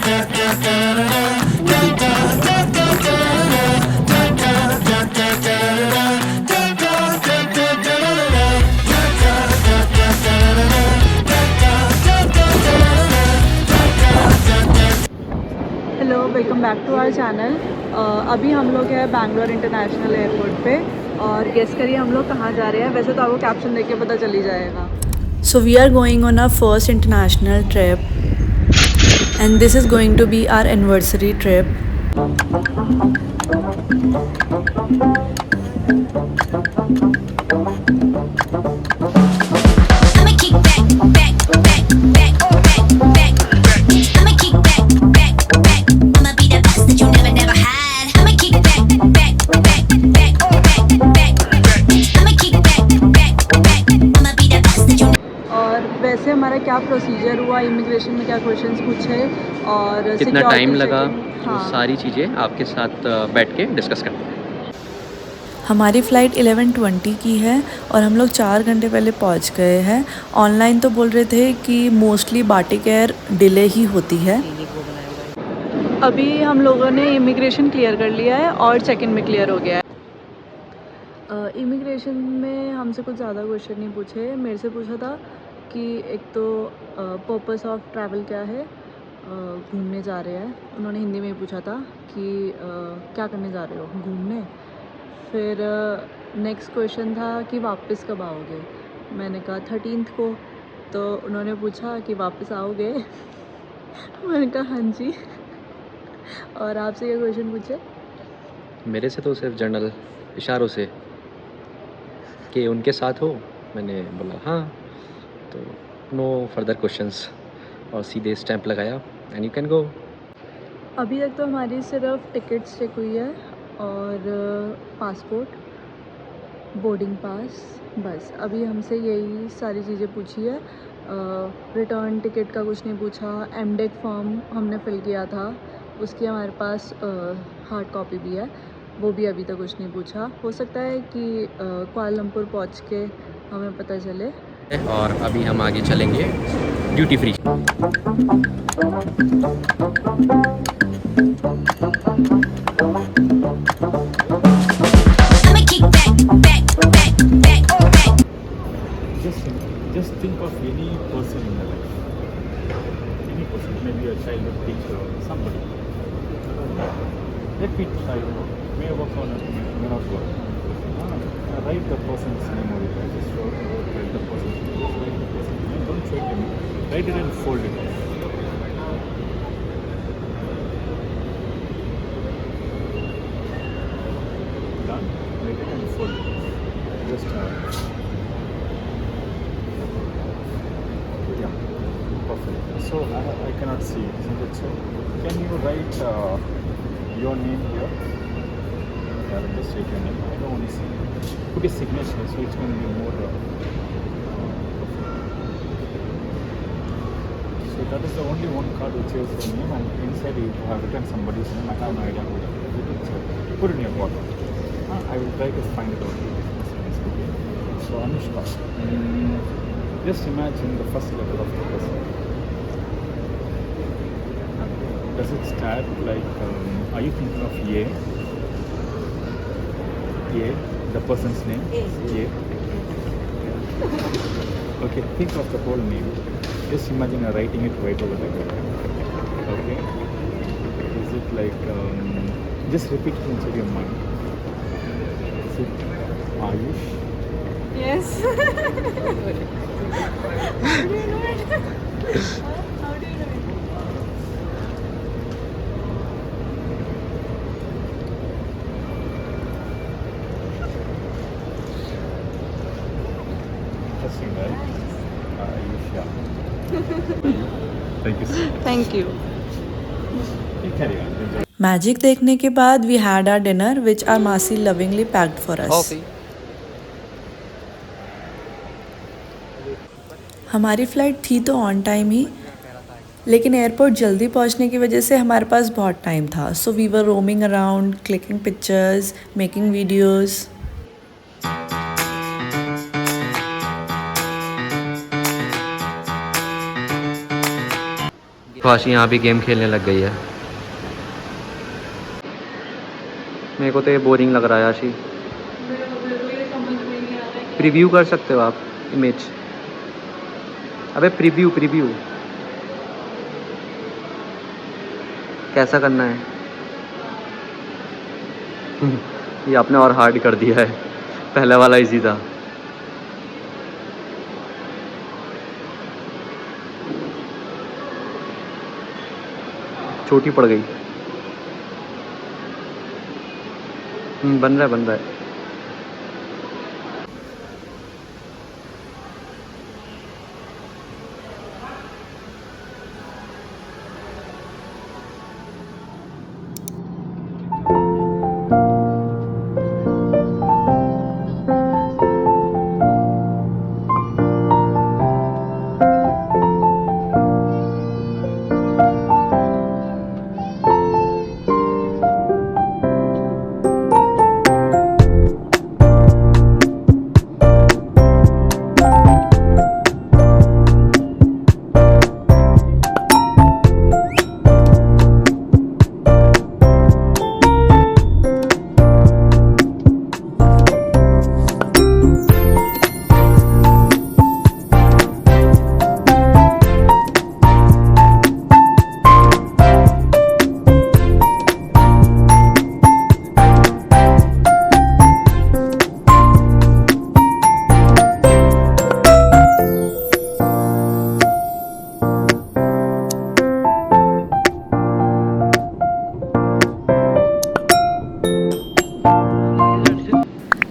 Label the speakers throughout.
Speaker 1: Hello, welcome back to our channel. अभी हम लोग हैं बैंगलोर इंटरनेशनल एयरपोर्ट पे और गेस करिए हम लोग कहाँ जा रहे हैं। वैसे तो आपको कैप्शन देख के पता चल ही जाएगा।
Speaker 2: So we are going on our first international trip and this is going to be our anniversary trip.
Speaker 3: I'ma kick back, back, back, back, back, back. I'ma kick back, back, back. I'ma be the best that you never, never had. I'ma kick back, back, back, back, back, back. I'ma kick back, back, back. I'ma be the best that you never.
Speaker 1: और वैसे हमारा क्या procedure हुआ, immigration में क्या questions पूछे और
Speaker 4: कितना टाइम लगा,
Speaker 1: हाँ।
Speaker 4: वो सारी चीज़ें आपके साथ बैठ के डिस्कस करते हैं।
Speaker 2: हमारी फ़्लाइट 11:20 की है और हम लोग 4 घंटे पहले पहुंच गए हैं। ऑनलाइन तो बोल रहे थे कि मोस्टली बाटिक एयर डिले ही होती है।
Speaker 1: अभी हम लोगों ने इमिग्रेशन क्लियर कर लिया है और चेक इन में क्लियर हो गया है। इमिग्रेशन में हमसे कुछ ज़्यादा क्वेश्चन नहीं पूछे। मेरे से पूछा था कि एक तो पर्पस ऑफ ट्रैवल क्या है, घूमने जा रहे हैं। उन्होंने हिंदी में ही पूछा था कि क्या करने जा रहे हो, घूमने। फिर नेक्स्ट क्वेश्चन था कि वापस कब आओगे। मैंने कहा 13th को। तो उन्होंने पूछा कि वापस आओगे मैंने कहा हाँ जी। और आपसे क्या क्वेश्चन पूछे?
Speaker 4: मेरे से तो सिर्फ जनरल इशारों से कि उनके साथ हो, मैंने बोला हाँ, तो नो फर्दर क्वेश्चंस और सीधे स्टैंप लगाया एंड यू कैन गो।
Speaker 1: अभी तक तो हमारी सिर्फ टिकट्स चेक हुई है और पासपोर्ट, बोर्डिंग पास, बस अभी हमसे यही सारी चीज़ें पूछी है। रिटर्न टिकट का कुछ नहीं पूछा। एमडेक फॉर्म हमने फ़िल किया था, उसकी हमारे पास हार्ड कॉपी भी है, वो भी अभी तक कुछ नहीं पूछा। हो सकता है कि कुआलालंपुर पहुंच के हमें पता चले।
Speaker 4: और अभी हम आगे चलेंगे duty free.
Speaker 3: I'ma kick back, back, back, back, back.
Speaker 5: Just think of any person in your life. Any person, maybe a childhood teacher or somebody. Let me try. May work on it, may not work. Write the person's name over it. Just write the person's name. Just write the person's name. Don't show it to me. Write it and fold it. Done. Write it and fold it. Just yeah, perfect. So I cannot see it, isn't it? So can you write your name here? Yeah, just write your name. I don't want to see. Put a signature, so it's going to be more. So that is the only one card which is your name, and inside you have written somebody's name. I have no idea who it is. So put it in your pocket. I will try to find it out. So Anushka, just imagine the first letter of the person. Does it start like, are you thinking of A? A, the person's name? A. Okay, think of the whole name. Just imagine you're writing it right over there. Okay? Is it like, just repeat it inside your mind. Is it Ayush?
Speaker 1: Yes. How do you know it? How do you know it?
Speaker 5: Interesting, right? Ayush, yeah. Thank you, sir.
Speaker 1: Thank you.
Speaker 5: You carry on. Enjoy.
Speaker 2: Magic देखने के बाद we had our dinner which are मासी lovingly packed for us. हमारी flight थी तो on time ही, लेकिन airport जल्दी पहुंचने की वजह से हमारे पास बहुत टाइम था। So we were roaming around, clicking pictures, making videos.
Speaker 4: देखो आशी यहाँ भी गेम खेलने लग गई है। मेरे को तो ये बोरिंग लग रहा है आशी। प्रीव्यू कर सकते हो आप इमेज। अबे प्रीव्यू कैसा करना है? ये आपने और हार्ड कर दिया है, पहला वाला इजी था। छोटी पड़ गई। बन रहा है।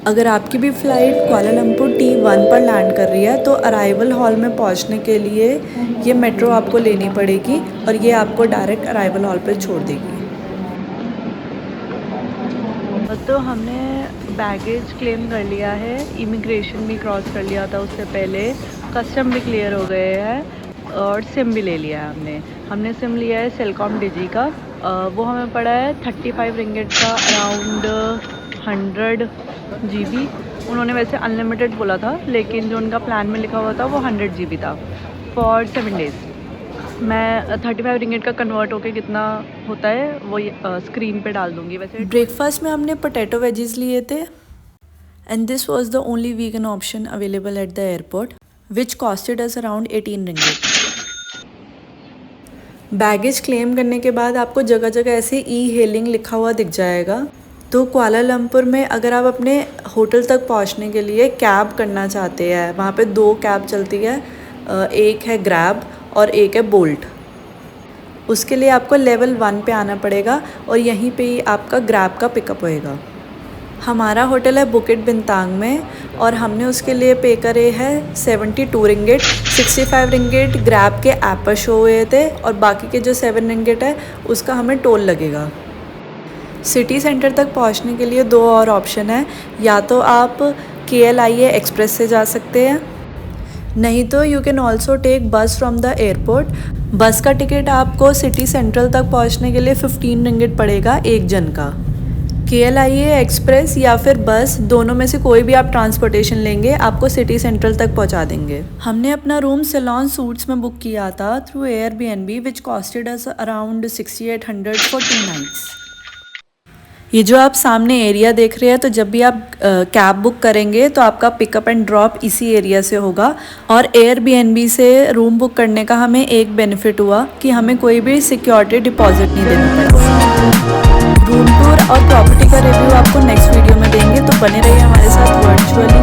Speaker 2: अगर आपकी भी फ़्लाइट कुआलालंपुर T1 पर लैंड कर रही है तो अराइवल हॉल में पहुंचने के लिए ये मेट्रो आपको लेनी पड़ेगी और ये आपको डायरेक्ट अराइवल हॉल पर छोड़ देगी।
Speaker 1: तो हमने बैगेज क्लेम कर लिया है, इमिग्रेशन भी क्रॉस कर लिया था उससे पहले, कस्टम भी क्लियर हो गए हैं और सिम भी ले लिया है हमने सिम लिया है सेलकॉम डिजी का। वो हमें पड़ा है 35 रिंगिट का, अराउंड 100 GB। उन्होंने वैसे अनलिमिटेड बोला था लेकिन जो उनका प्लान में लिखा हुआ था वो 100 GB था फॉर 7 डेज़। मैं 35 रिंगिट का कन्वर्ट होके कितना होता है वो स्क्रीन पे डाल दूँगी। वैसे
Speaker 2: ब्रेकफास्ट में हमने पोटैटो वेजीज लिए थे and this was the only vegan option available at the airport which costed us around 18 ringgit. Baggage claim करने के बाद आपको जगह जगह ऐसे ई-हेलिंग लिखा हुआ दिख जाएगा। तो कुआलालंपुर में अगर आप अपने होटल तक पहुंचने के लिए कैब करना चाहते हैं, वहाँ पे 2 कैब चलती है, एक है ग्रैब और एक है बोल्ट। उसके लिए आपको लेवल 1 पे आना पड़ेगा और यहीं पे ही आपका ग्रैब का पिकअप होएगा। हमारा होटल है बुकिट बिंतांग में और हमने उसके लिए पे करे है 72 रिंगिट। 65 रिंगिट ग्रैब के ऐप पर शो हुए थे और बाकी के जो 7 रिंगिट है उसका हमें टोल लगेगा। सिटी सेंटर तक पहुंचने के लिए 2 और ऑप्शन है, या तो आप KLIA एक्सप्रेस से जा सकते हैं, नहीं तो यू कैन ऑल्सो टेक बस फ्रॉम द एयरपोर्ट। बस का टिकट आपको सिटी सेंट्रल तक पहुंचने के लिए 15 रिंगिट पड़ेगा एक जन का। KLIA एक्सप्रेस या फिर बस, दोनों में से कोई भी आप ट्रांसपोर्टेशन लेंगे आपको सिटी सेंट्रल तक पहुंचा देंगे। हमने अपना रूम सेलॉन सूट्स में बुक किया था through Airbnb which costed us around 6800 for 2 nights. ये जो आप सामने एरिया देख रहे हैं, तो जब भी आप कैब बुक करेंगे तो आपका पिकअप एंड ड्रॉप इसी एरिया से होगा। और Airbnb से रूम बुक करने का हमें एक बेनिफिट हुआ कि हमें कोई भी सिक्योरिटी डिपॉजिट नहीं देना पड़ा। रूम टूर और प्रॉपर्टी का रिव्यू आपको नेक्स्ट वीडियो में देंगे, तो बने रहिए हमारे साथ वर्चुअली।